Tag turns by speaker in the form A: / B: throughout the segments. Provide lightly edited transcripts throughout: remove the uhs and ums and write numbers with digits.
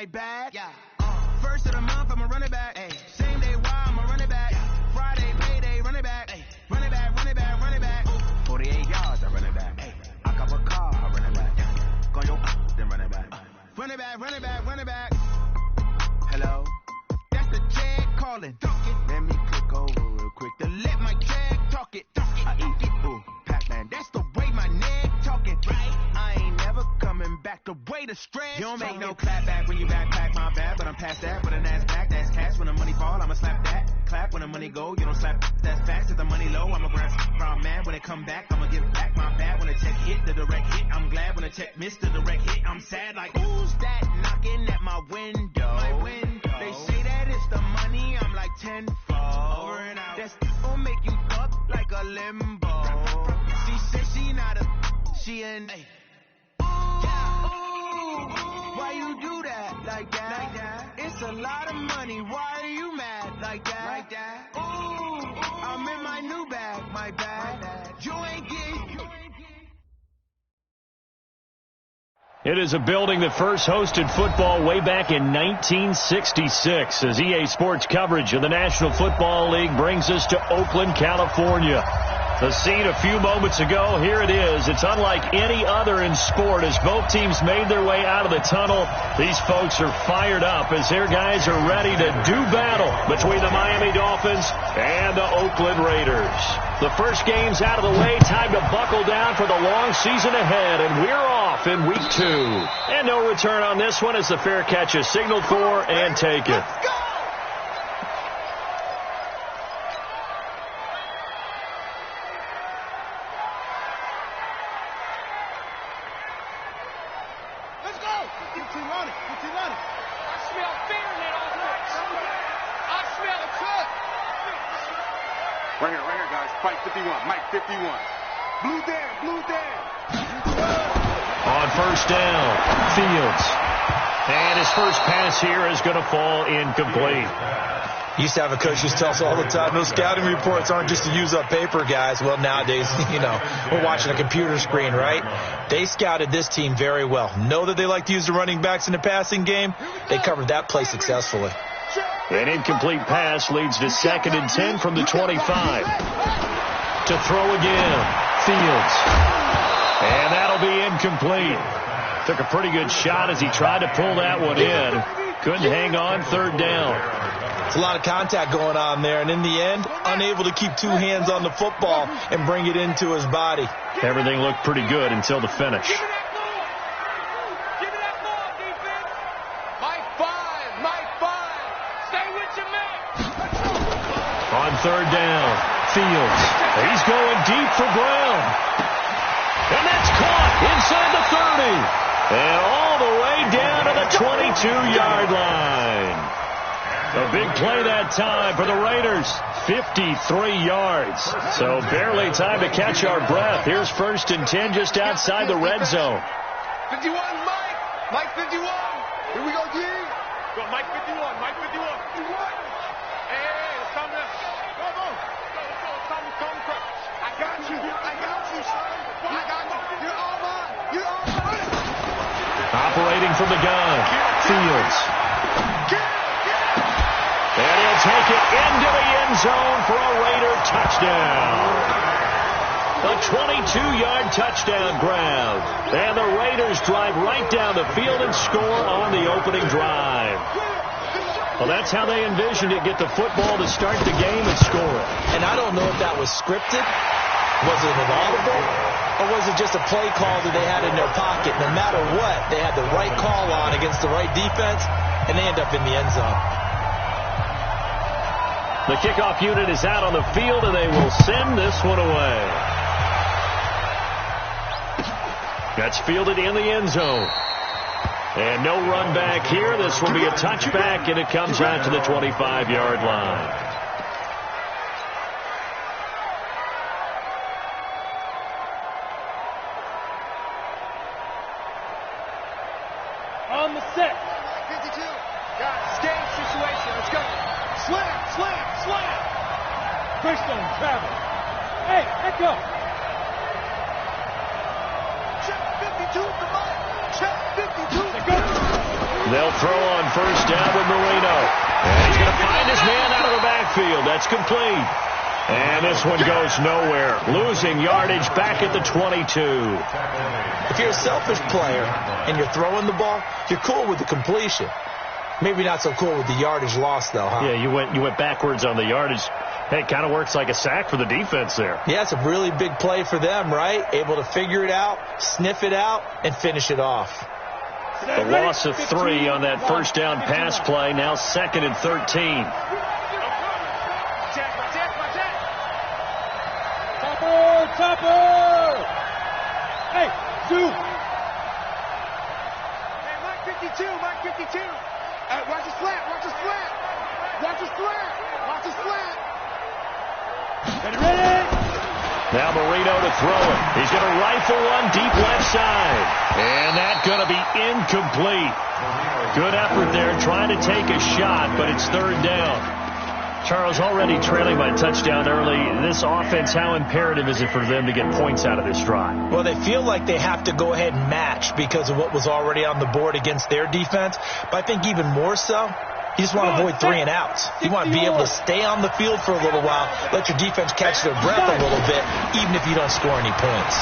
A: my bad. Yeah. First of the month, I'm a running back. Ay. Same day, why I'm a running back. Yeah. Friday, payday, running back. Ay. Running back, running back, running back. 48 yards, I run it back. Ay. I cop a car, I run it back. Go your then run it back. Running back, running back, running back. Hello? That's the jag calling. Let me click over real quick to let my jag talk it. I eat it, ooh, Pac-Man. That's the way my neck talking. Right? I ain't never coming back the way the stretch. You don't make no clap back when you backpack, my bad, but I'm past that. With an ass back, that's cash. When the money fall, I'ma slap that. Clap when the money go, you don't slap. That's fast. If the money low, I'ma grab from man. When it come back, I'ma give back my bad. When the check hit, the direct hit, I'm glad. When the check missed the direct hit, I'm sad. Like, who's that knocking at my window? My window. They say that it's the money, I'm like tenfold. Over and out. That's gonna make you up like a limbo. She said she not a, she an. Ay. Why you do that like that? Like that? It's a lot of money. Why are you mad like that? Like that? Ooh, I'm in my new bag, my bag. You ain't getting.
B: It is a building that first hosted football way back in 1966 as EA Sports coverage of the National Football League brings us to Oakland, California. The scene a few moments ago, here it is. It's unlike any other in sport as both teams made their way out of the tunnel. These folks are fired up as their guys are ready to do battle between the Miami Dolphins and the Oakland Raiders. The first game's out of the way. Time to buckle down for the long season ahead, and we're off in week 2. And no return on this one as the fair catch is signaled for and taken.
C: Right here, guys. Fight 51. Mike 51. Blue down.
B: On first down, Fields. And his first pass here is going to fall incomplete.
D: Used to have a coach who tells us all the time, those scouting reports aren't just to use up paper, guys. Well, nowadays, we're watching a computer screen, right? They scouted this team very well. Know that they like to use the running backs in the passing game. They covered that play successfully.
B: An incomplete pass leads to 2nd and 10 from the 25. To throw again, Fields. And that'll be incomplete. Took a pretty good shot as he tried to pull that one in. Couldn't hang on 3rd down.
D: It's a lot of contact going on there, and in the end, unable to keep 2 hands on the football and bring it into his body.
B: Everything looked pretty good until the finish. On 3rd down, Fields. He's going deep for Brown. And that's caught inside the 30. And all the way down to the 22-yard line. A big play that time for the Raiders. 53 yards. So barely time to catch our breath. Here's 1st and 10 just outside the red zone.
C: 51, Mike. Mike 51. Here we go, G. Go, Mike 51. Mike 51.
B: Operating from the gun, Fields. And he'll take it into the end zone for a Raider touchdown. A 22-yard touchdown grab. And the Raiders drive right down the field and score on the opening drive. Well, that's how they envisioned it, get the football to start the game and score it.
D: And I don't know if that was scripted. Was it an audible? Or was it just a play call that they had in their pocket? No matter what, they had the right call on against the right defense, and they end up in the end zone.
B: The kickoff unit is out on the field, and they will send this one away. That's fielded in the end zone. And no run back here. This will be a touchback, and it comes out to the 25-yard line.
E: On the set. 52. Got escape situation. Let's go. Slam. Christian, travel. Hey, let go. Check 52 to Mike. Check 52. Let go.
B: They'll throw on first down with Marino. And he's going to find his man out of the backfield. That's complete. And this one goes nowhere. Losing yardage back at the 22.
D: If you're a selfish player and you're throwing the ball, you're cool with the completion. Maybe not so cool with the yardage loss, though, huh?
B: Yeah, you went backwards on the yardage. Hey, it kind of works like a sack for the defense there.
D: Yeah, it's a really big play for them, right? Able to figure it out, sniff it out, and finish it off.
B: The loss of 3 on that first down pass play. Now 2nd and 13.
E: Topper! Hey, Zoo! Hey, Mike 52, Mike 52. Watch his flat, watch his flat. Watch his flat, watch his flat. Ready?
B: Now Marino to throw it. He's going to rifle one deep left side. And that's going to be incomplete. Good effort there trying to take a shot, but it's 3rd down. Charles, already trailing by touchdown early. This offense, how imperative is it for them to get points out of this drive?
D: Well, they feel like they have to go ahead and match because of what was already on the board against their defense. But I think even more so, you just want to avoid 3 and outs. You want to be able to stay on the field for a little while, let your defense catch their breath a little bit, even if you don't score any points.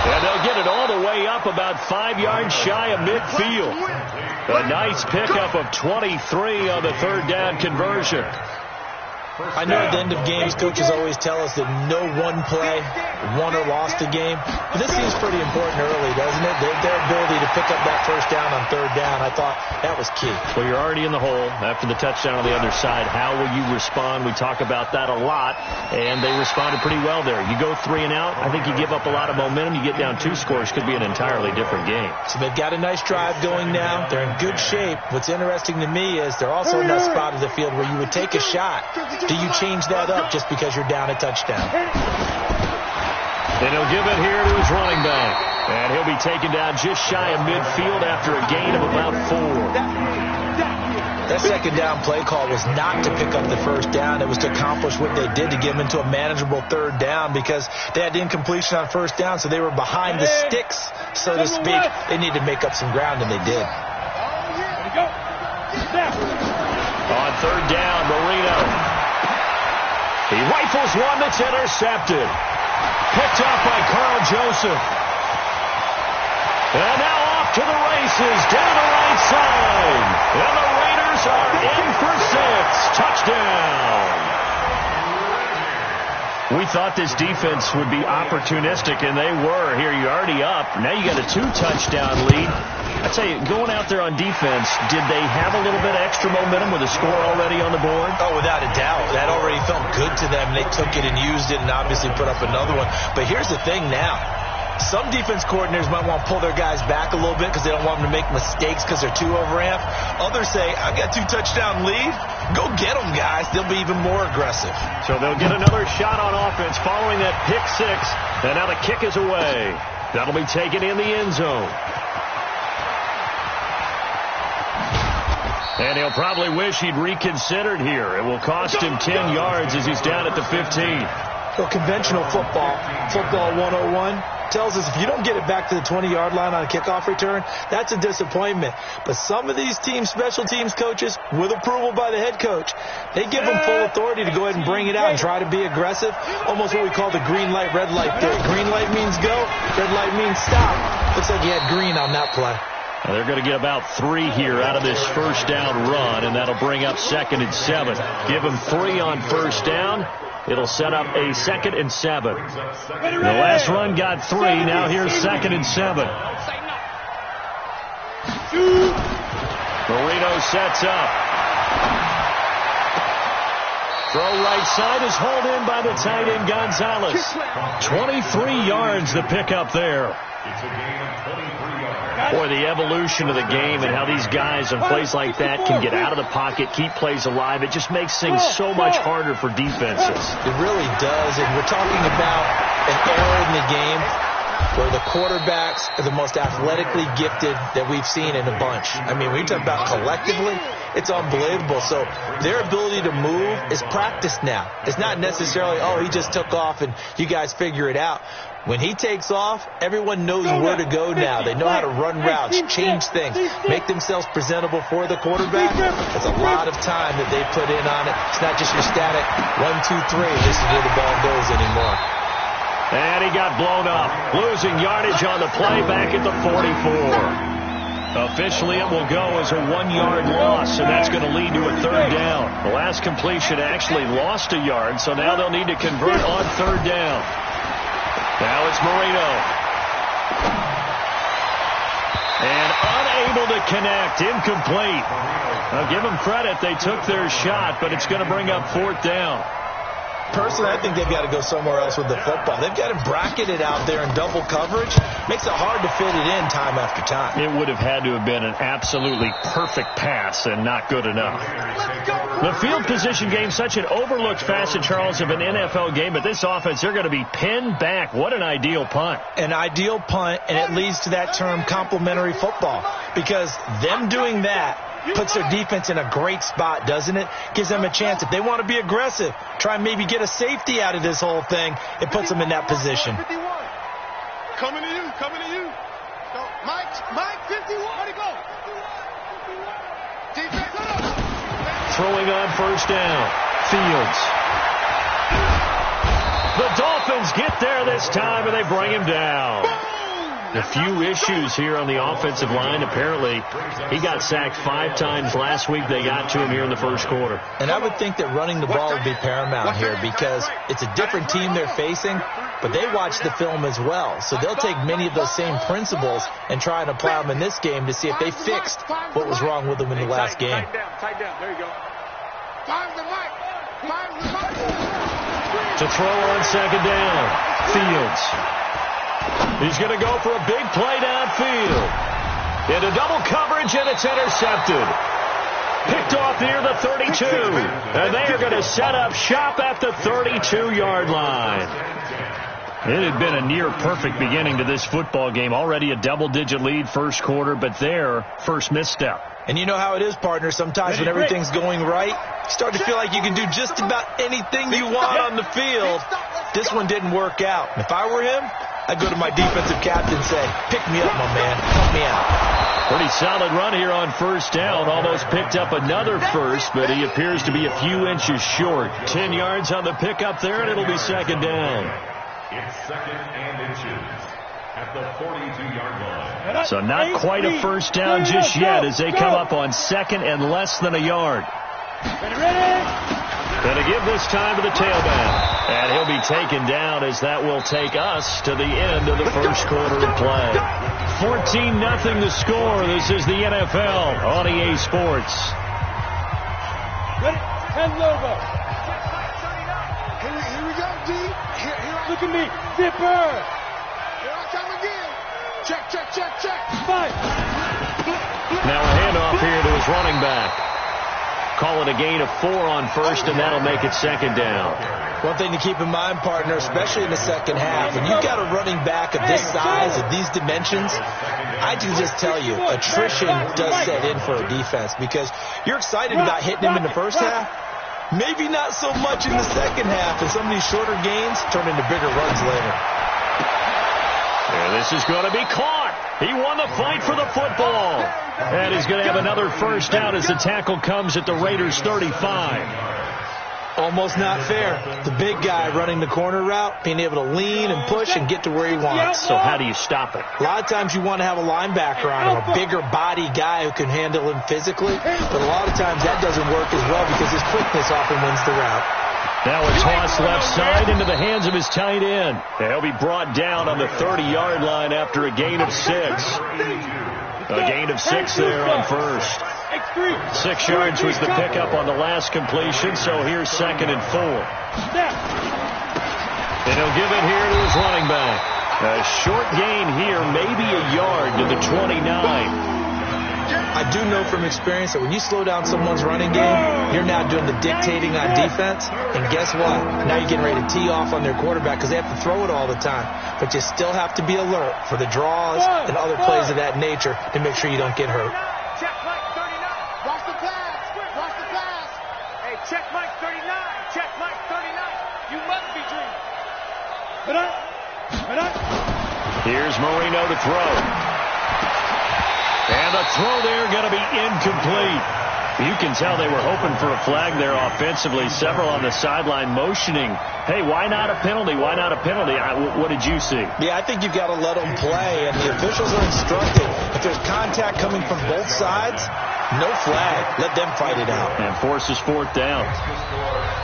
B: And they'll get it all the way up about 5 yards shy of midfield. A nice pickup of 23 on the 3rd down conversion.
D: I know at the end of games, coaches always tell us that no one play won or lost a game. But this seems pretty important early, doesn't it? Their ability to pick up that first down on 3rd down, I thought that was key.
B: Well, you're already in the hole after the touchdown on the other side. How will you respond? We talk about that a lot, and they responded pretty well there. You go 3 and out, I think you give up a lot of momentum. You get down 2 scores, could be an entirely different game.
D: So they've got a nice drive going now. They're in good shape. What's interesting to me is they're also in that spot of the field where you would take a shot. Do you change that up just because you're down a touchdown?
B: And he'll give it here to his running back. And he'll be taken down just shy of midfield after a gain of about 4.
D: That 2nd down play call was not to pick up the first down. It was to accomplish what they did to get them into a manageable 3rd down because they had incompletion on first down, so they were behind the sticks, so to speak. They needed to make up some ground, and they did.
B: On 3rd down, Marino. He rifles one that's intercepted. Picked off by Carl Joseph. And now off to the races down the right side. And the Raiders are in for 6. Touchdown. We thought this defense would be opportunistic, and they were. Here, you're already up. Now you got a 2-touchdown lead. I tell you, going out there on defense, did they have a little bit of extra momentum with a score already on the board?
D: Oh, without a doubt. That already felt good to them. They took it and used it and obviously put up another one. But here's the thing now. Some defense coordinators might want to pull their guys back a little bit because they don't want them to make mistakes because they're too overamped. Others say, I've got 2-touchdown lead. Go get them, guys. They'll be even more aggressive.
B: So they'll get another shot on offense following that pick 6. And now the kick is away. That'll be taken in the end zone. And he'll probably wish he'd reconsidered here. It will cost him 10 yards as he's down at the 15.
D: Well, conventional football 101, tells us if you don't get it back to the 20-yard line on a kickoff return, that's a disappointment. But some of these team special teams coaches, with approval by the head coach, they give them full authority to go ahead and bring it out and try to be aggressive, almost what we call the green light, red light theory. Green light means go, red light means stop. Looks like you had green on that play.
B: Now they're going to get about 3 here out of this first down run, and that'll bring up 2nd and 7. Give them 3 on first down. It'll set up a 2nd and 7. The last run got 3. Now here's 2nd and 7. Marino sets up. Throw right side is hauled in by the tight end Gonzalez. 23 yards the pickup there. Boy, the evolution of the game and how these guys in plays like that can get out of the pocket, keep plays alive, it just makes things so much harder for defenses.
D: It really does, and we're talking about an error in the game. where the quarterbacks are the most athletically gifted that we've seen in a bunch. I mean, when you talk about collectively, it's unbelievable. So their ability to move is practiced now. It's not necessarily, oh, he just took off and you guys figure it out. When he takes off, everyone knows where to go now. They know how to run routes, change things, make themselves presentable for the quarterback. It's a lot of time that they put in on it. It's not just your static 1, 2, 3. This is where the ball goes anymore.
B: And he got blown up, losing yardage on the play back at the 44. Officially, it will go as a 1-yard loss, and that's going to lead to a 3rd down. The last completion actually lost a yard, so now they'll need to convert on 3rd down. Now it's Marino. And unable to connect, incomplete. I'll give them credit. They took their shot, but it's going to bring up 4th down.
D: Personally, I think they've got to go somewhere else with the football. They've got to bracket it out there in double coverage. Makes it hard to fit it in time after time.
B: It would have had to have been an absolutely perfect pass and not good enough. The field position game, such an overlooked facet, Charles, of an NFL game, but this offense, they're going to be pinned back. What an ideal punt.
D: An ideal punt, and it leads to that term complementary football, because them doing that puts their defense in a great spot, doesn't it? Gives them a chance. If they want to be aggressive, try and maybe get a safety out of this whole thing, it puts them in that position.
E: Coming to you, coming to you. Mike, 51. Where'd he go? Defense,
B: throwing on 1st down. Fields. The Dolphins get there this time, and they bring him down. A few issues here on the offensive line. Apparently, he got sacked 5 times last week. They got to him here in the 1st quarter.
D: And I would think that running the ball would be paramount here, because it's a different team they're facing, but they watch the film as well. So they'll take many of those same principles and try and apply them in this game to see if they fixed what was wrong with them in the last game.
E: Tight down. There you go.
B: To throw on 2nd down. Fields. He's going to go for a big play downfield. Into double coverage, and it's intercepted. Picked off near the 32. And they are going to set up shop at the 32-yard line. It had been a near-perfect beginning to this football game. Already a double-digit lead 1st quarter, but their first misstep.
D: And you know how it is, partner. Sometimes when everything's going right, you start to feel like you can do just about anything you want on the field. This one didn't work out. If I were him, I'd go to my defensive captain and say, pick me up, my man. Help me out.
B: Pretty solid run here on 1st down. Almost picked up another first, but he appears to be a few inches short. 10 yards on the pickup there, and it'll be 2nd down.
F: It's 2nd and inches at the 42-yard line.
B: So not quite a 1st down just yet as they come up on 2nd and less than a yard. Going to give this time to the tailback. And he'll be taken down, as that will take us to the end of the 1st quarter of play. 14-0 the score. This is the NFL on EA Sports.
E: Ready? And logo. Here we go, D. Look at me. Zipper. Here I come again. Check. 5.
B: Now a handoff here to his running back. Call it a gain of 4 on 1st, and that'll make it 2nd down.
D: One thing to keep in mind, partner, especially in the second half, when you've got a running back of this size, of these dimensions, I can just tell you, attrition does set in for a defense, because you're excited about hitting him in the first half, maybe not so much in the second half, and some of these shorter gains turn into bigger runs later.
B: Yeah, this is going to be caught. He won the fight for the football. And he's going to have another 1st down as the tackle comes at the Raiders' 35.
D: Almost not fair. The big guy running the corner route, being able to lean and push and get to where he wants.
B: So how do you stop it?
D: A lot of times you want to have a linebacker on him, a bigger body guy who can handle him physically. But a lot of times that doesn't work as well, because his quickness often wins the route.
B: Now a toss left side into the hands of his tight end. And he'll be brought down on the 30-yard line after a gain of 6. A gain of 6 there on 1st. 6 yards was the pickup on the last completion, so here's 2nd and 4. And he'll give it here to his running back. A short gain here, maybe a yard to the 29.
D: I do know from experience that when you slow down someone's running game, you're now doing the dictating on defense. And guess what? Now you're getting ready to tee off on their quarterback because they have to throw it all the time. But you still have to be alert for the draws and other plays of that nature to make sure you don't get hurt.
E: Check Mike 39. Watch the pass. Watch the pass. Hey, check Mike 39. Check Mike 39. You must be dreaming.
B: Here's Marino to throw. And the throw there going to be incomplete. You can tell they were hoping for a flag there offensively. Several on the sideline motioning, hey, why not a penalty? Why not a penalty? What did you see?
D: Yeah, I think you've got to let them play, and the officials are instructed. If there's contact coming from both sides, no flag. Let them fight it out.
B: And forces fourth down.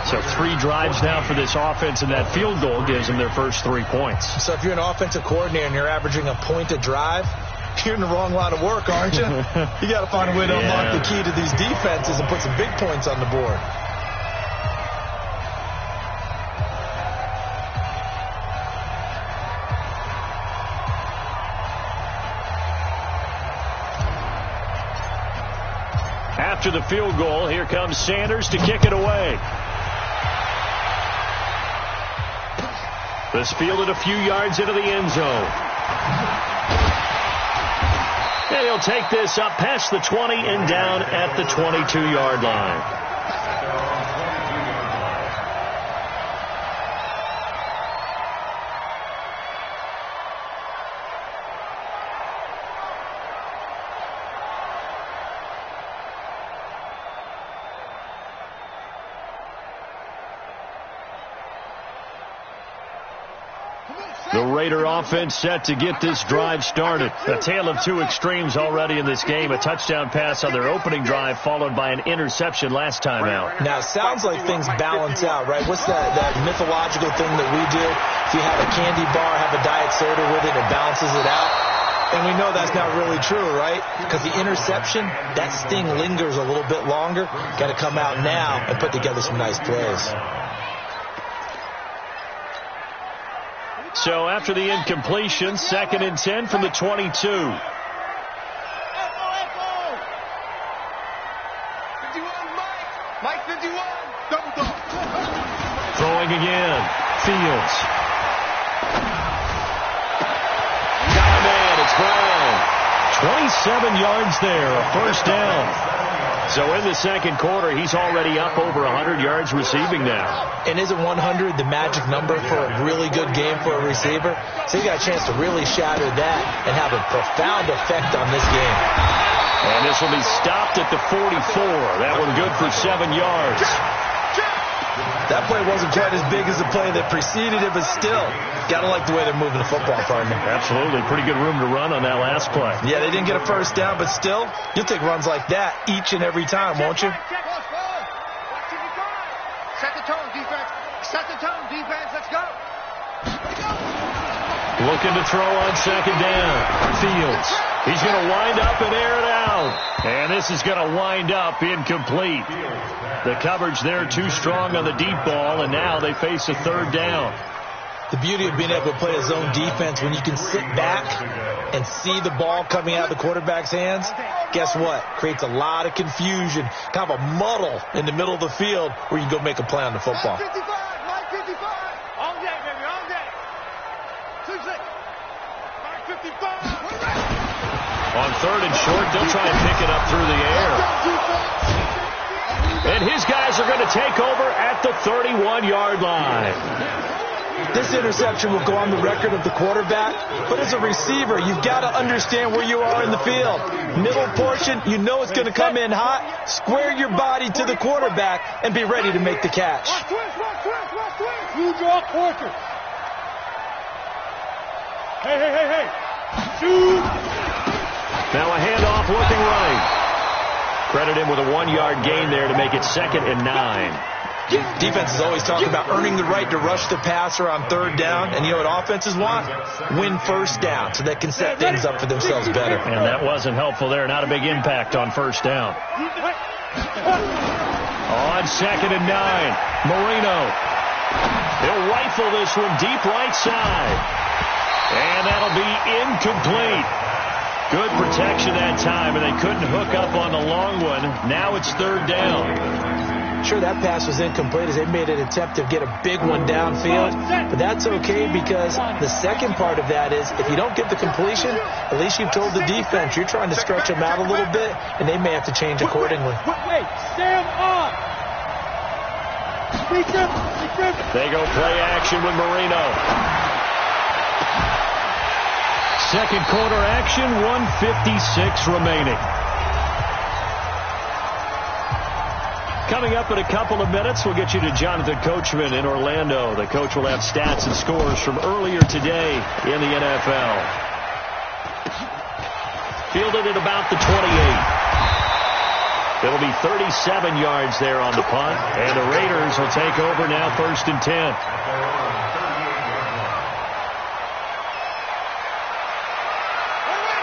B: So 3 drives now for this offense, and that field goal gives them their first 3 points.
D: So if you're an offensive coordinator and you're averaging a point a drive, you're in the wrong line of work, aren't you? You got to find a way to unlock the key to these defenses and put some big points on the board.
B: After the field goal, here comes Sanders to kick it away. This fielded a few yards into the end zone. And he'll take this up past the 20 and down at the 22-yard line. The Raider offense set to get this drive started. A tale of 2 extremes already in this game. A touchdown pass on their opening drive followed by an interception last time out.
D: Now, it sounds like things balance out, right? What's that mythological thing that we do? If you have a candy bar, have a diet soda with it, it balances it out. And we know that's not really true, right? Because the interception, that sting lingers a little bit longer. Got to come out now and put together some nice plays.
B: So after the incompletion, 2nd and 10 from the 22.
E: 51, Mike 51. Double.
B: Throwing again. Fields. Got a man. It's Brown. 27 yards there. A first down. So in the second quarter, he's already up over 100 yards receiving now.
D: And isn't 100 the magic number for a really good game for a receiver? So you got a chance to really shatter that and have a profound effect on this game.
B: And this will be stopped at the 44. That one good for 7 yards.
D: That play wasn't quite as big as the play that preceded it, but still, got to like the way they're moving the football, partner.
B: Absolutely. Pretty good room to run on that last play.
D: Yeah, they didn't get a first down, but still, you'll take runs like that each and every time, won't you?
E: Set the tone, defense. Set the tone, defense. Let's go.
B: Looking to throw on 2nd down. Fields. He's going to wind up and air it out. And this is going to wind up incomplete. The coverage there too strong on the deep ball, and now they face a 3rd down.
D: The beauty of being able to play a zone defense when you can sit back and see the ball coming out of the quarterback's hands, guess what? Creates a lot of confusion, kind of a muddle in the middle of the field where you go make a play on the football.
E: Mike 55. All day, baby, all day. 2-6. Mike 55.
B: On 3rd and short, they'll try and pick it up through the air. And his guys are going to take over at the 31-yard line.
D: This interception will go on the record of the quarterback, but as a receiver, you've got to understand where you are in the field. Middle portion, you know it's going to come in hot. Square your body to the quarterback and be ready to make the catch.
E: Watch twist. You draw quarter. Hey. Shoot.
B: Now a handoff looking right. Credit him with a 1-yard gain there to make it 2nd and 9.
D: Defenses always talk about earning the right to rush the passer on 3rd down. And you know what offenses want? Win first down so they can set things up for themselves better.
B: And that wasn't helpful there. Not a big impact on 1st down. On 2nd and 9, Marino. He'll rifle this one deep right side. And that'll be incomplete. Good protection that time, and they couldn't hook up on the long one. Now it's third down.
D: Sure, that pass was incomplete as they made an attempt to get a big one downfield, but that's okay because the second part of that is if you don't get the completion, at least you've told the defense you're trying to stretch them out a little bit, and they may have to change accordingly.
E: Wait, stand up.
B: They go play action with Marino. Second quarter action, 1:56 remaining. Coming up in a couple of minutes, we'll get you to Jonathan Coachman in Orlando. The coach will have stats and scores from earlier today in the NFL. Fielded at about the 28. It'll be 37 yards there on the punt, and the Raiders will take over now, 1st and 10.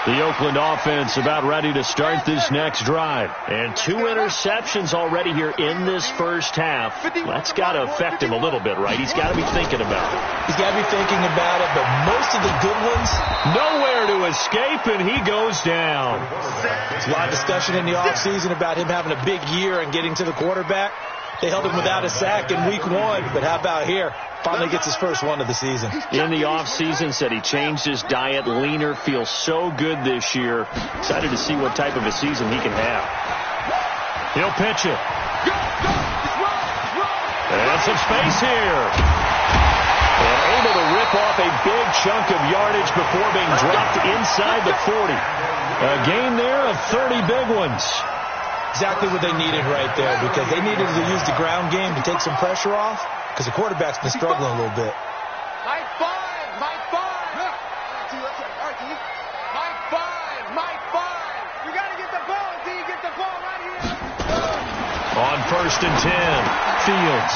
B: The Oakland offense about ready to start this next drive. And 2 interceptions already here in this first half. That's got to affect him a little bit, right? He's got to be thinking about it.
D: He's got to be thinking about it, but most of the good ones,
B: nowhere to escape, and he goes down.
D: There's a lot of discussion in the offseason about him having a big year and getting to the quarterback. They held him without a sack in week 1, but how about here? Finally gets his first one of the season.
B: In the offseason, said he changed his diet, leaner, feels so good this year. Excited to see what type of a season he can have. He'll pitch it. And some space here. And able to rip off a big chunk of yardage before being dropped inside the 40. A gain there of 30 big ones.
D: Exactly what they needed right there, because they needed to use the ground game to take some pressure off, because the quarterback's been struggling a little bit.
E: Mike 5. You got to get the ball, D. Get the ball right here.
B: On 1st and 10, Fields.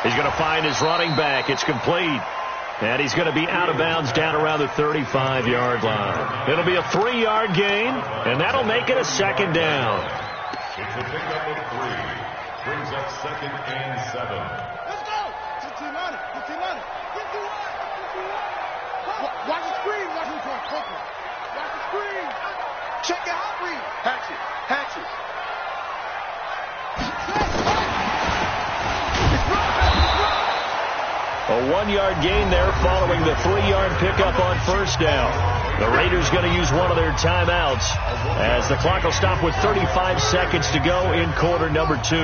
B: He's going to find his running back. It's complete. And he's going to be out of bounds down around the 35-yard line. It'll be a 3-yard gain, and that'll make it a 2nd down.
F: It's a pickup of 3. Brings up 2nd and 7.
E: Let's go. Watch the screen. Watch the screen. Check it out, read. Hatchet.
B: A 1-yard gain there following the 3-yard pickup on 1st down. The Raiders going to use one of their timeouts as the clock will stop with 35 seconds to go in quarter number 2.
E: Hey,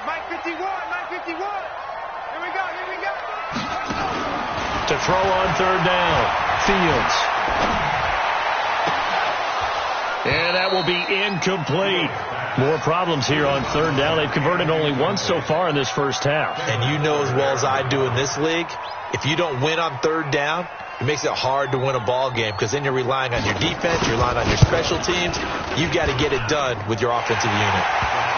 E: Mike 51. Here we go.
B: To throw on 3rd down, Fields. And that will be incomplete. More problems here on 3rd down. They've converted only once so far in this first half.
D: And you know as well as I do in this league, if you don't win on 3rd down, it makes it hard to win a ball game, because then you're relying on your defense, you're relying on your special teams. You've got to get it done with your offensive unit.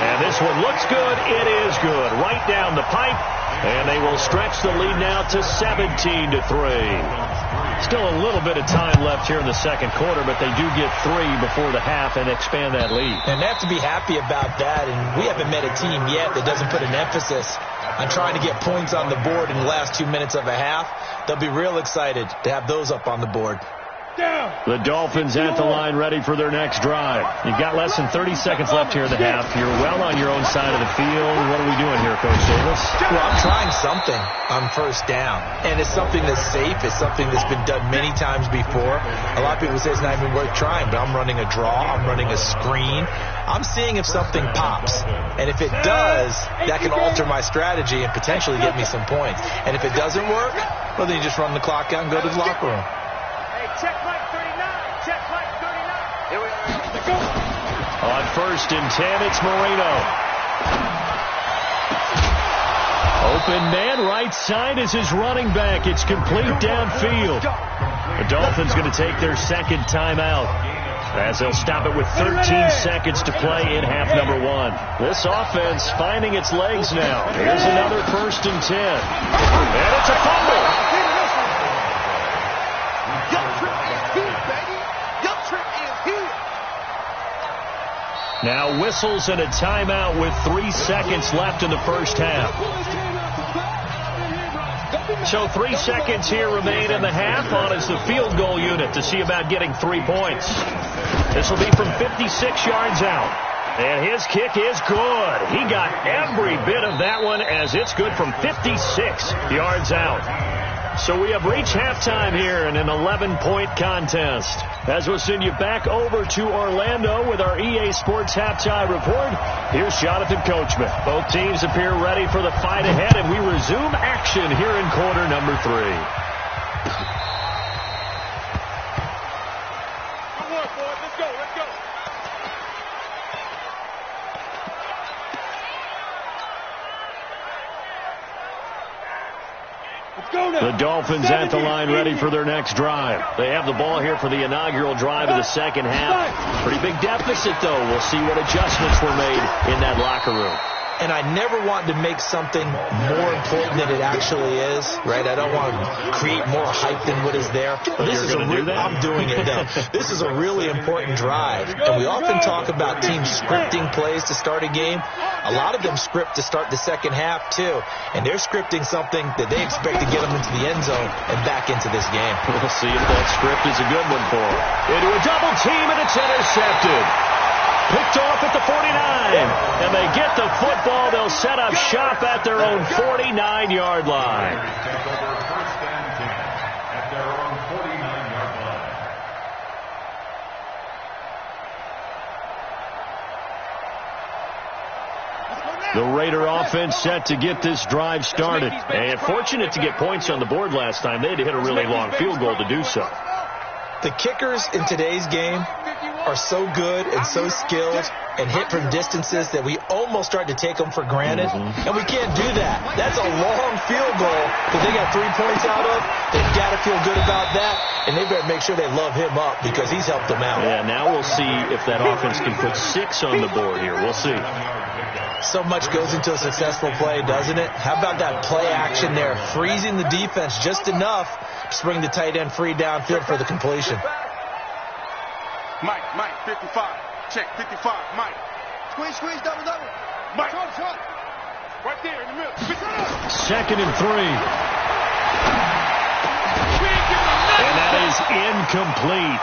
B: And this one looks good. It is good. Right down the pipe. And they will stretch the lead now to 17-3. Still a little bit of time left here in the second quarter, but they do get 3 before the half and expand that lead.
D: And they have to be happy about that, and we haven't met a team yet that doesn't put an emphasis on trying to get points on the board in the last 2 minutes of a half. They'll be real excited to have those up on the board.
B: The Dolphins at the line ready for their next drive. You've got less than 30 seconds left here in the half. You're well on your own side of the field. What are we doing here, Coach Davis?
D: Well, I'm trying something on 1st down, and it's something that's safe. It's something that's been done many times before. A lot of people say it's not even worth trying, but I'm running a draw. I'm running a screen. I'm seeing if something pops, and if it does, that can alter my strategy and potentially get me some points. And if it doesn't work, well, then you just run the clock out and go to the locker room.
E: Check Mike 39. Here we are. Let's go.
B: On 1st and 10, it's Marino. Open man, right side is his running back. It's complete downfield. The Dolphins going to take their 2nd timeout, as they'll stop it with 13 seconds to play in half number 1. This offense finding its legs now. Here's another 1st and 10. And it's a fumble. Now whistles and a timeout with 3 seconds left in the first half. So 3 seconds here remain in the half. On is the field goal unit to see about getting 3 points. This will be from 56 yards out. And his kick is good. He got every bit of that one as it's good from 56 yards out. So we have reached halftime here in an 11-point contest. As we'll send you back over to Orlando with our EA Sports Halftime Report, here's Jonathan Coachman. Both teams appear ready for the fight ahead, and we resume action here in quarter number 3. The Dolphins at the line ready for their next drive. They have the ball here for the inaugural drive of the second half. Pretty big deficit, though. We'll see what adjustments were made in that locker room.
D: And I never want to make something more important than it actually is, right? I don't want to create more hype than what is there. But this is I'm doing it now. This is a really important drive. And we often talk about teams scripting plays to start a game. A lot of them script to start the second half, too. And they're scripting something that they expect to get them into the end zone and back into this game.
B: We'll see if that script is a good one for them. Into a double team, and it's intercepted. Picked off at the 49, and they get the football. They'll set up shop at their own 49-yard line.
F: Take over first and 10 at their own 49-yard line.
B: The Raider offense set to get this drive started. And fortunate to get points on the board last time. They had to hit a really long field goal to do so.
D: The kickers in today's game are so good and so skilled and hit from distances that we almost start to take them for granted. And we can't do that. That's a long field goal that they got 3 points out of. They've got to feel good about that, and they better make sure they love him up because he's helped them out.
B: Yeah, now we'll see if that offense can put 6 on the board here. We'll see.
D: So much goes into a successful play, doesn't it? How about that play action there, freezing the defense just enough to bring the tight end free downfield for the completion.
C: Mike, 55. Check, 55, Mike. Squeeze, double. Mike. Short. Right there in the middle.
B: 2nd and 3. And that is incomplete.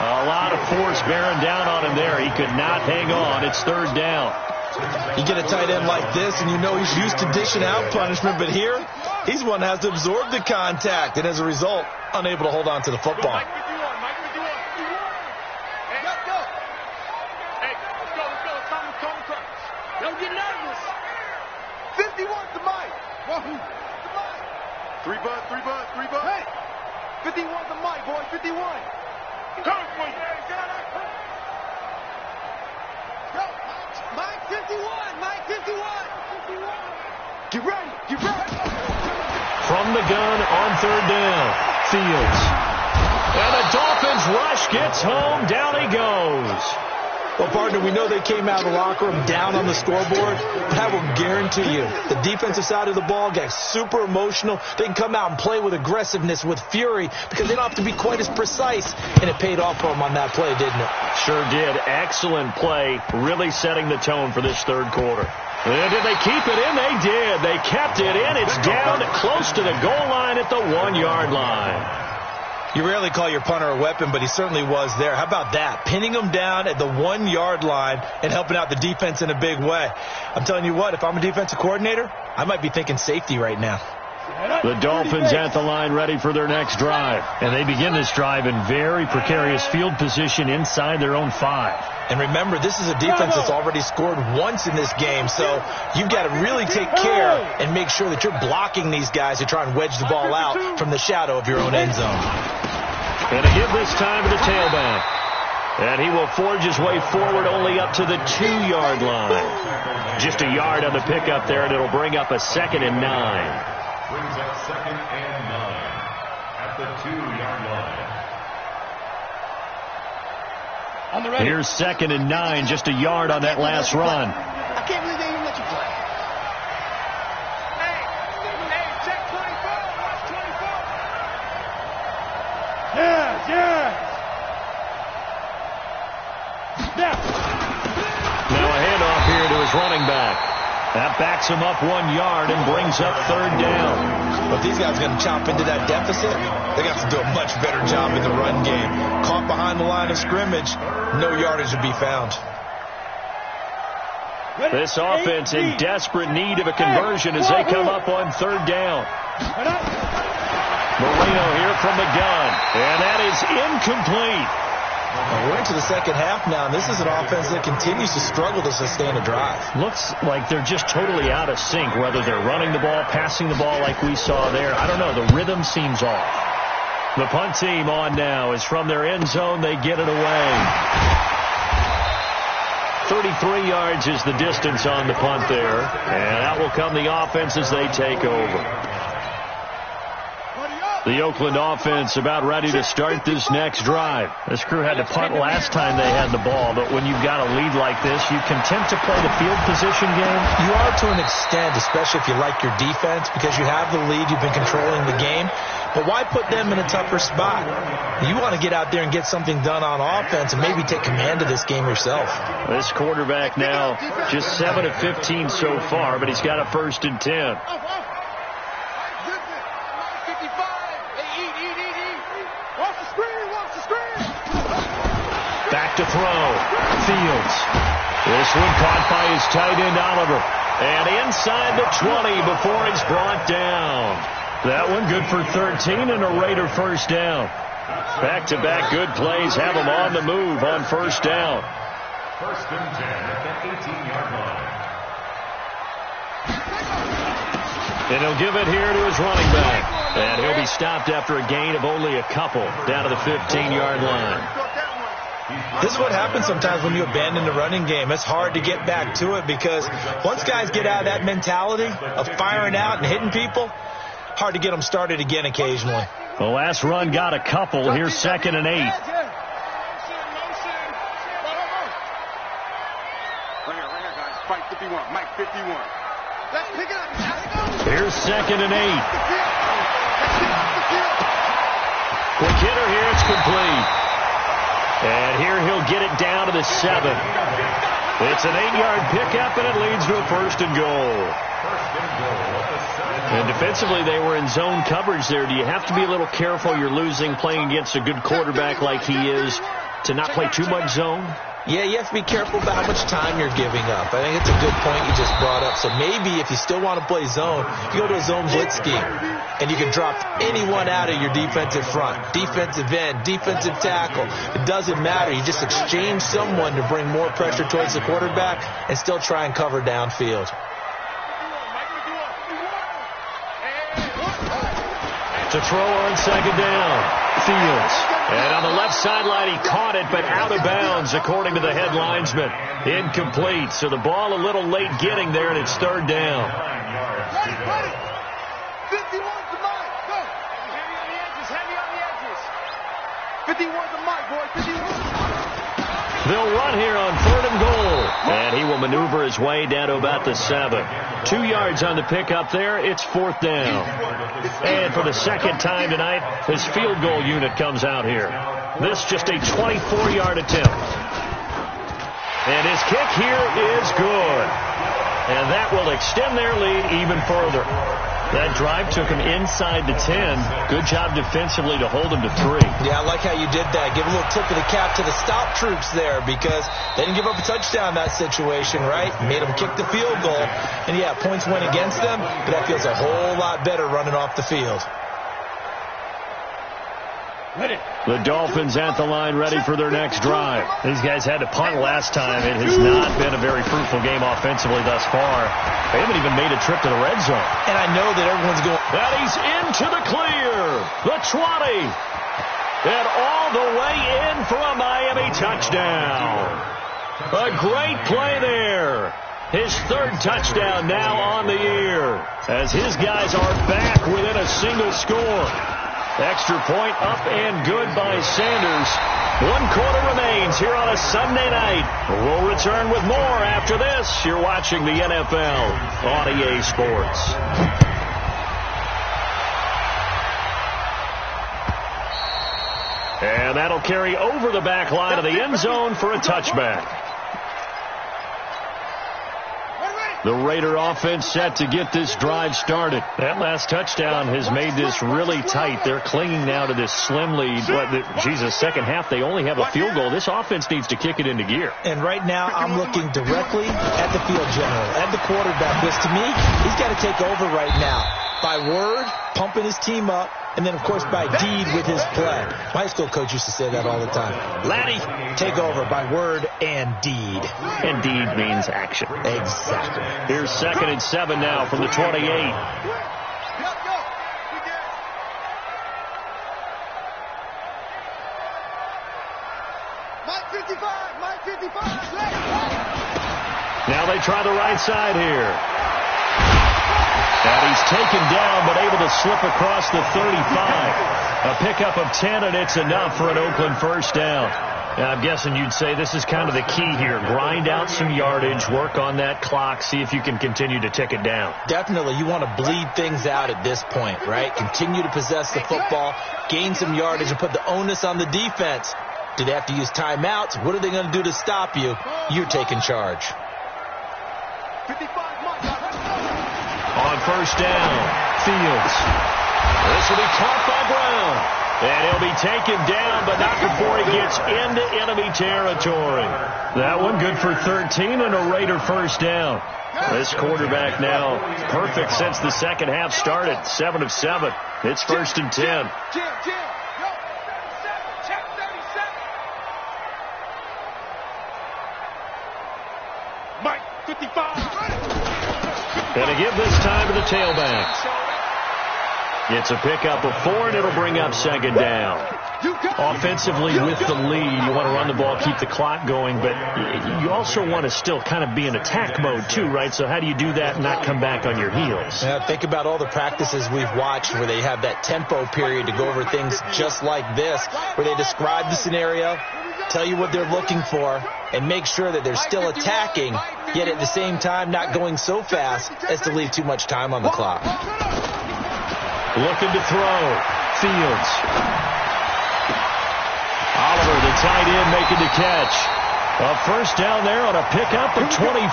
B: A lot of force bearing down on him there. He could not hang on. It's 3rd down.
D: You get a tight end like this, and you know he's used to dishing out punishment, but here, he's one that has to absorb the contact, and as a result, unable to hold on to the football.
E: Don't get nervous.
C: 51 to Mike. Three bud. Hey. 51 to Mike, boy. 51. Come for you.
E: Go. Mike 51. Mike 51.
C: Get ready.
B: From the gun on 3rd down. Fields. And the Dolphins rush gets home. Down he goes.
D: Well, partner, we know they came out of the locker room down on the scoreboard, but I will guarantee you the defensive side of the ball got super emotional. They can come out and play with aggressiveness, with fury, because they don't have to be quite as precise, and it paid off for them on that play, didn't it?
B: Sure did. Excellent play, really setting the tone for this 3rd quarter. And did they keep it in? They did. They kept it in. It's down close to the goal line at the 1-yard line.
D: You rarely call your punter a weapon, but he certainly was there. How about that? Pinning him down at the 1-yard line and helping out the defense in a big way. I'm telling you what, if I'm a defensive coordinator, I might be thinking safety right now.
B: The Dolphins at the line ready for their next drive. And they begin this drive in very precarious field position inside their own 5.
D: And remember, this is a defense that's already scored once in this game, so you've got to really take care and make sure that you're blocking these guys who try and wedge the ball out from the shadow of your own end zone.
B: And to give this time to the tailback. And he will forge his way forward only up to the 2-yard line. Just a yard on the pickup there, and it'll bring up a 2nd and 9.
F: Brings up 2nd and 9 at the 2-yard line.
B: Here's 2nd and 9, just a yard on that last run.
E: I can't believe they even let you play.
C: Hey, check 24. Watch 24.
B: Now a handoff here to his running back. That backs him up 1 yard and brings up 3rd down.
D: But these guys are going to chop into that deficit. They got to do a much better job in the run game. Caught behind the line of scrimmage, no yardage to be found.
B: This offense in desperate need of a conversion as they come up on 3rd down. Moreno here from the gun, and that is incomplete.
D: We're into the second half now, and this is an offense that continues to struggle to sustain a drive.
B: Looks like they're just totally out of sync, whether they're running the ball, passing the ball like we saw there. I don't know. The rhythm seems off. The punt team on now is from their end zone. They get it away. 33 yards is the distance on the punt there, and out will come the offense as they take over. The Oakland offense about ready to start this next drive. This crew had to punt last time they had the ball, but when you've got a lead like this, you content to play the field position game?
D: You are to an extent, especially if you like your defense, because you have the lead, you've been controlling the game. But why put them in a tougher spot? You want to get out there and get something done on offense and maybe take command of this game yourself.
B: This quarterback now just 7 of 15 so far, but he's got a 1st and 10. Back to throw. Fields. This one caught by his tight end, Oliver. And inside the 20 before he's brought down. That one good for 13 and a Raider 1st down. Back-to-back good plays have him on the move on 1st down.
F: 1st and 10 at the 18-yard line.
B: And he'll give it here to his running back. And he'll be stopped after a gain of only a couple down to the 15-yard line.
D: This is what happens sometimes when you abandon the running game. It's hard to get back to it because once guys get out of that mentality of firing out and hitting people, hard to get them started again occasionally.
B: The last run got a couple. Here's 2nd and 8.
C: Right here, guys. Fight 51. Mike 51. Let's pick it up.
B: Here's 2nd and 8. Quick hitter here. It's complete. And here he'll get it down to the 7. It's an 8-yard pickup, and it leads to a 1st and goal. And defensively, they were in zone coverage there. Do you have to be a little careful? You're losing, playing against a good quarterback like he is, to not play too much zone?
D: Yeah, you have to be careful about how much time you're giving up. I think it's a good point you just brought up. So maybe if you still want to play zone, you go to a zone blitz scheme, and you can drop anyone out of your defensive front, defensive end, defensive tackle. It doesn't matter. You just exchange someone to bring more pressure towards the quarterback and still try and cover downfield.
B: To throw on 2nd down. Fields. And on the left sideline, he caught it, but out of bounds, according to the head linesman. Incomplete. So the ball a little late getting there, and it's 3rd down.
C: 51's the mic. Go. Heavy on the edges. Heavy on the edges. 51's the mic, boy. 51.
B: They'll run here on 3rd and goal. And he will maneuver his way down to about the 7. 2 yards on the pickup there. It's 4th down. And for the 2nd time tonight, his field goal unit comes out here. This just a 24-yard attempt. And his kick here is good. And that will extend their lead even further. That drive took him inside the 10. Good job defensively to hold him to 3.
D: Yeah, I like how you did that. Give a little tip of the cap to the stop troops there because they didn't give up a touchdown in that situation, right? Made them kick the field goal. And, yeah, points went against them, but that feels a whole lot better running off the field.
B: The Dolphins at the line ready for their next drive. These guys had to punt last time. It has not been a very fruitful game offensively thus far. They haven't even made a trip to the red zone.
D: And I know that everyone's going.
B: And he's into the clear. The 20. And all the way in for a Miami touchdown. A great play there. His 3rd touchdown now on the year as his guys are back within a single score. Extra point up and good by Sanders. 1 quarter remains here on a Sunday night. We'll return with more after this. You're watching the NFL on EA Sports. And that'll carry over the back line of the end zone for a touchback. The Raider offense set to get this drive started. That last touchdown has made this really tight. They're clinging now to this slim lead. Second half, they only have a field goal. This offense needs to kick it into gear.
D: And right now, I'm looking directly at the field general, at the quarterback, because to me, he's got to take over right now. By word, pumping his team up, and then, of course, by deed with his play. My high school coach used to say that all the time. Laddie, take over by word and deed.
B: And deed means action.
D: Exactly.
B: Here's 2nd and 7 now from the 28.
E: Mike 55.
B: Now they try the right side here. And he's taken down, but able to slip across the 35. A pickup of 10, and it's enough for an Oakland first down. Now, I'm guessing you'd say this is kind of the key here. Grind out some yardage, work on that clock, see if you can continue to tick it down.
D: Definitely. You want to bleed things out at this point, right? Continue to possess the football, gain some yardage, and put the onus on the defense. Do they have to use timeouts? What are they going to do to stop you? You're taking charge.
E: 55,
B: on first down, Fields. This will be caught by Brown. And he'll be taken down, but not before he gets into enemy territory. That one good for 13 and a Raider first down. This quarterback now perfect since the second half started. 7 of 7. It's 1st and 10.
E: check 37.
C: Mike, 55.
B: And to give this time to the tailback. It's a pickup of 4, and it'll bring up 2nd down. Offensively, with the lead, you want to run the ball, keep the clock going, but you also want to still kind of be in attack mode too, right? So how do you do that and not come back on your heels?
D: Yeah, think about all the practices we've watched where they have that tempo period to go over things just like this, where they describe the scenario, tell you what they're looking for, and make sure that they're still attacking, yet at the same time not going so fast as to leave too much time on the clock.
B: Looking to throw. Fields. Oliver, the tight end, making the catch. A first down there on a pickup of 25.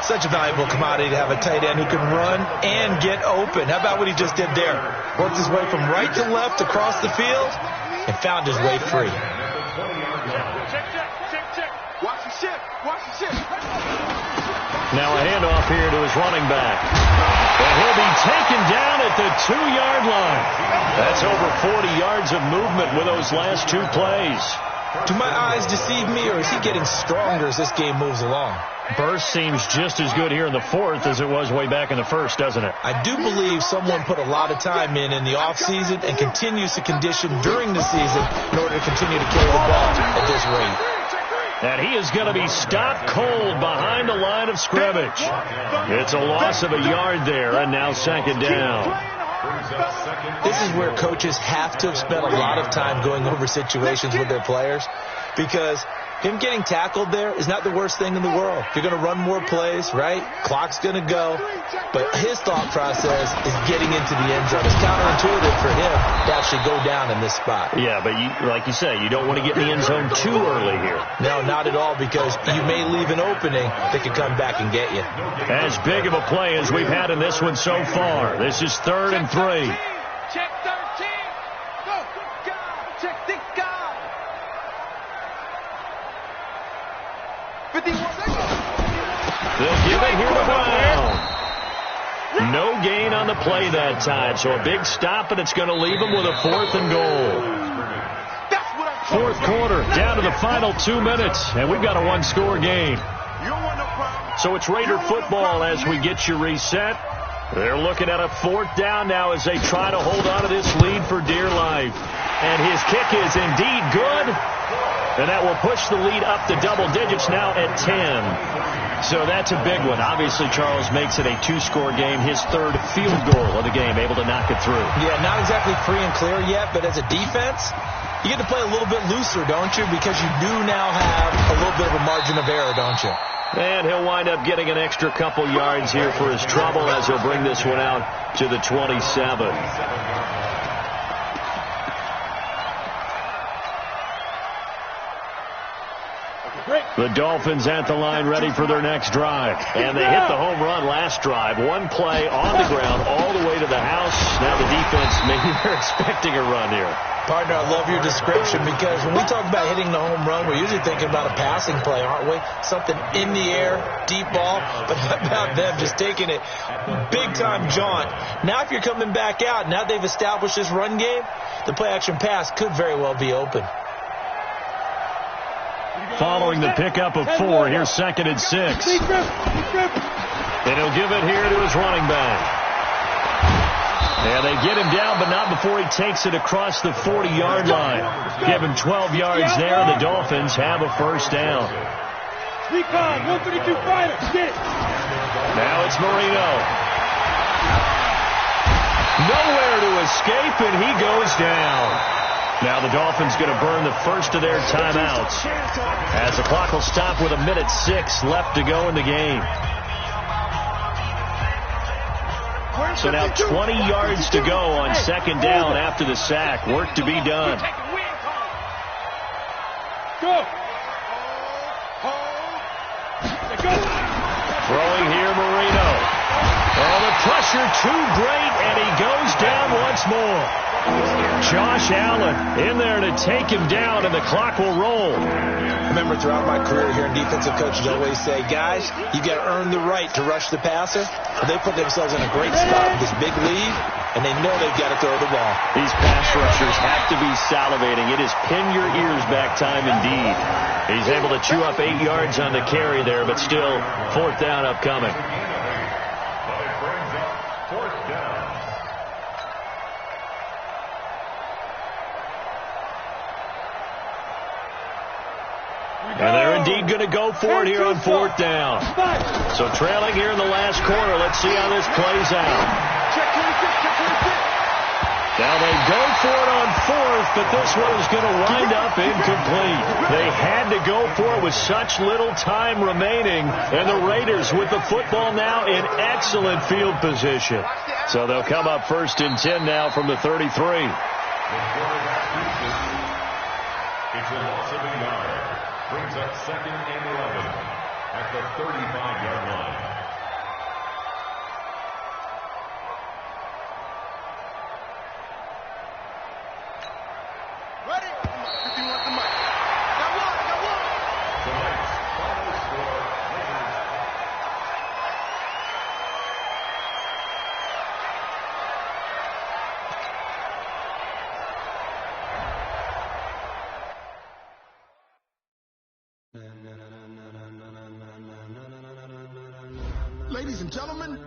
D: Such a valuable commodity to have a tight end who can run and get open. How about what he just did there? Worked his way from right to left across the field and found his way free.
E: Check. Watch the ship.
B: Now a handoff here to his running back. And he'll be taken down at the 2-yard line. That's over 40 yards of movement with those last 2 plays.
D: Do my eyes deceive me, or is he getting stronger as this game moves along?
B: Burst seems just as good here in the 4th as it was way back in the 1st, doesn't it?
D: I do believe someone put a lot of time in the offseason and continues to condition during the season in order to continue to carry the ball at this rate.
B: And he is going to be stopped cold behind the line of scrimmage. It's a loss of a yard there, and now 2nd down.
D: This is where coaches have to have spent a lot of time going over situations with their players, because him getting tackled there is not the worst thing in the world. You're going to run more plays, right? Clock's going to go. But his thought process is getting into the end zone. It's counterintuitive for him to actually go down in this spot.
B: Yeah, but like you say, you don't want to get in the end zone too early here.
D: No, not at all, because you may leave an opening that could come back and get you.
B: As big of a play as we've had in this one so far. This is 3rd and 3.
E: Check 13. Go. Check 6 guys. 51.
B: They'll give it here to Brown. No gain on the play that time, so a big stop, and it's going to leave them with a 4th and goal. 4th quarter, down to the final 2 minutes, and we've got a 1-score game. So it's Raider football as we get you reset. They're looking at a 4th down now as they try to hold on to this lead for dear life. And his kick is indeed good. And that will push the lead up to double digits now at 10. So that's a big one. Obviously, Charles makes it a 2-score game. His 3rd field goal of the game, able to knock it through.
D: Yeah, not exactly free and clear yet, but as a defense, you get to play a little bit looser, don't you? Because you do now have a little bit of a margin of error, don't you?
B: And he'll wind up getting an extra couple yards here for his trouble as he'll bring this one out to the 27.
E: Break.
B: The Dolphins at the line ready for their next drive. And they hit the home run last drive. One play on the ground all the way to the house. Now the defense, maybe they're expecting a run here.
D: Partner, I love your description because when we talk about hitting the home run, we're usually thinking about a passing play, aren't we? Something in the air, deep ball. But how about them just taking it big-time jaunt? Now if you're coming back out, now they've established this run game, the play-action pass could very well be open.
B: Following the pickup of 4, here's 2nd and 6. And he'll give it here to his running back. And they get him down, but not before he takes it across the 40-yard line. Give him 12 yards there. The Dolphins have a first down.
E: Recon, 132 fighter, get it.
B: Now it's Marino. Nowhere to escape, and he goes down. Now the Dolphins going to burn the first of their timeouts as the clock will stop with 1:06 left to go in the game. So now 20 yards to go on 2nd down after the sack. Work to be done.
E: Go.
B: Throwing here, Marino. Oh, the pressure too great, and he goes down once more. Josh Allen in there to take him down, and the clock will roll.
D: Remember, throughout my career here in defensive coaches always say, guys, you got to earn the right to rush the passer. But they put themselves in a great spot with this big lead, and they know they've got to throw the ball.
B: These pass rushers have to be salivating. It is pin your ears back time indeed. He's able to chew up 8 yards on the carry there, but still 4th down upcoming. And they're indeed going to go for it here on 4th down. So trailing here in the last quarter. Let's see how this plays out. Now they go for it on 4th, but this one is going to wind up incomplete. They had to go for it with such little time remaining. And the Raiders with the football now in excellent field position. So they'll come up 1st and 10 now from the 33.
F: It's a loss of a yard. Brings up 2nd and 11 at the 35-yard line.
C: Ready? 51 the mic. Got one.
F: Tonight's final score, Raiders.
C: Ladies and gentlemen,